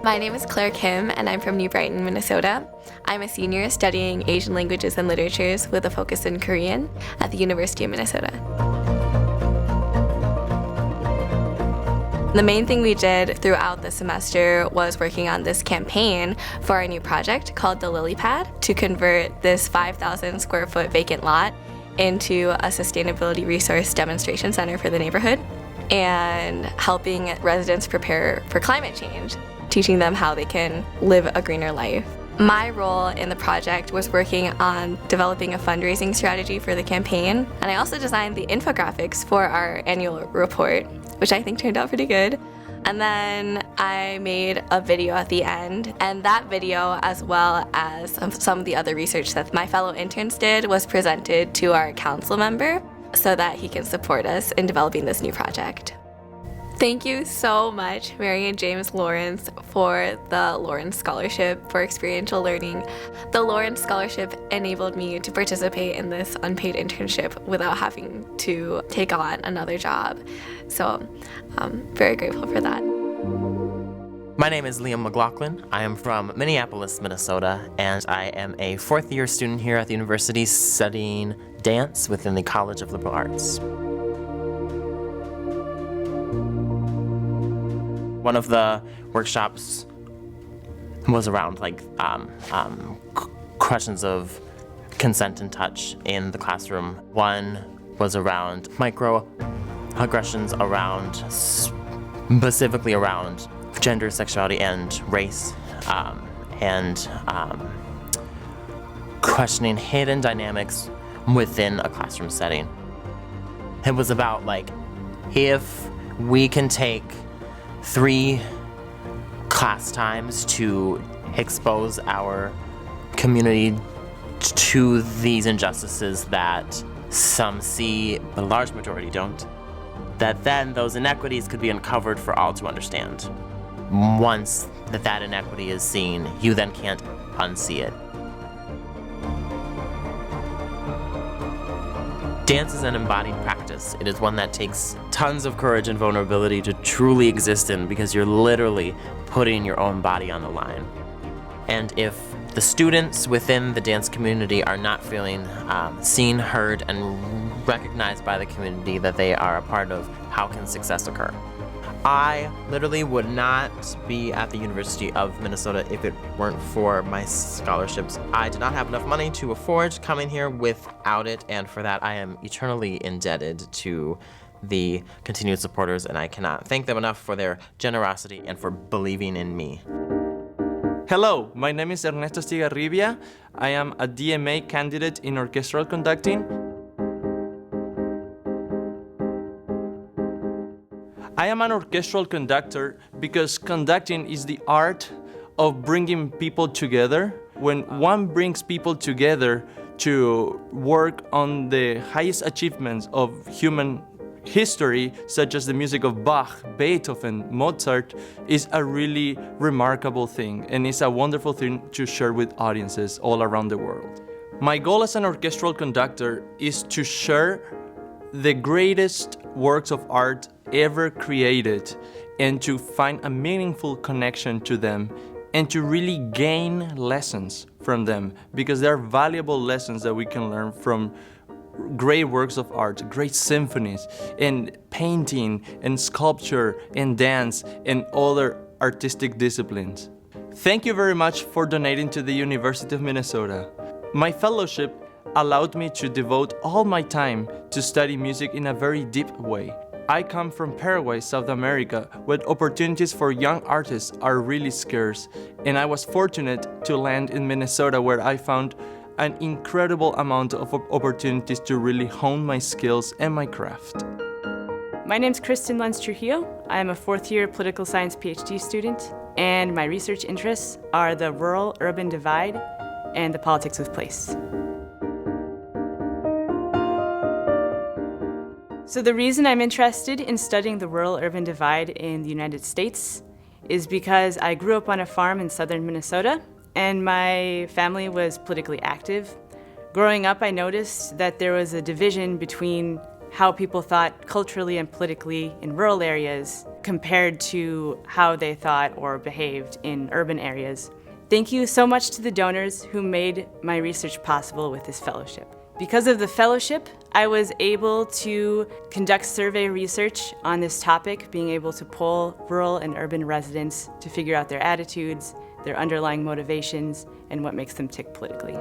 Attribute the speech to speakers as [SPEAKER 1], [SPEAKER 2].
[SPEAKER 1] My name is Claire Kim, and I'm from New Brighton, Minnesota. I'm a senior studying Asian languages and literatures with a focus in Korean at the University of Minnesota. The main thing we did throughout the semester was working on this campaign for our new project called the Lily Pad to convert this 5,000 square foot vacant lot into a sustainability resource demonstration center for the neighborhood and helping residents prepare for climate change, teaching them how they can live a greener life. My role in the project was working on developing a fundraising strategy for the campaign, and I also designed the infographics for our annual report, which I think turned out pretty good. And then I made a video at the end, and that video, as well as some of the other research that my fellow interns did, was presented to our council member so that he can support us in developing this new project. Thank you so much, Mary and James Lawrence, for the Lawrence Scholarship for Experiential Learning. The Lawrence Scholarship enabled me to participate in this unpaid internship without having to take on another job. So I'm very grateful for that.
[SPEAKER 2] My name is Liam McLaughlin. I am from Minneapolis, Minnesota, and I am a fourth-year student here at the university studying dance within the College of Liberal Arts. One of the workshops was around questions of consent and touch in the classroom. One was around microaggressions specifically around gender, sexuality, and race, and questioning hidden dynamics within a classroom setting. It was about if we can take 3 class times to expose our community to these injustices that some see, but a large majority don't, that then those inequities could be uncovered for all to understand. Once that inequity is seen, you then can't unsee it. Dance is an embodied practice. It is one that takes tons of courage and vulnerability to truly exist in, because you're literally putting your own body on the line. And if the students within the dance community are not feeling seen, heard, and recognized by the community that they are a part of, how can success occur? I literally would not be at the University of Minnesota if it weren't for my scholarships. I did not have enough money to afford coming here without it, and for that I am eternally indebted to the continued supporters, and I cannot thank them enough for their generosity and for believing in me.
[SPEAKER 3] Hello, my name is Ernesto Stigarribia. I am a DMA candidate in orchestral conducting. I am an orchestral conductor because conducting is the art of bringing people together. When one brings people together to work on the highest achievements of human history, such as the music of Bach, Beethoven, Mozart, is a really remarkable thing, and it's a wonderful thing to share with audiences all around the world. My goal as an orchestral conductor is to share the greatest works of art ever created and to find a meaningful connection to them and to really gain lessons from them, because there are valuable lessons that we can learn from great works of art, great symphonies, and painting, and sculpture, and dance, and other artistic disciplines. Thank you very much for donating to the University of Minnesota. My fellowship allowed me to devote all my time to study music in a very deep way. I come from Paraguay, South America, where opportunities for young artists are really scarce, and I was fortunate to land in Minnesota, where I found an incredible amount of opportunities to really hone my skills and my craft.
[SPEAKER 4] My name's Kristen Lenz Trujillo. I'm a fourth-year political science PhD student, and my research interests are the rural-urban divide and the politics of place. So the reason I'm interested in studying the rural-urban divide in the United States is because I grew up on a farm in southern Minnesota, and my family was politically active. Growing up, I noticed that there was a division between how people thought culturally and politically in rural areas compared to how they thought or behaved in urban areas. Thank you so much to the donors who made my research possible with this fellowship. Because of the fellowship, I was able to conduct survey research on this topic, being able to poll rural and urban residents to figure out their attitudes, their underlying motivations, and what makes them tick politically.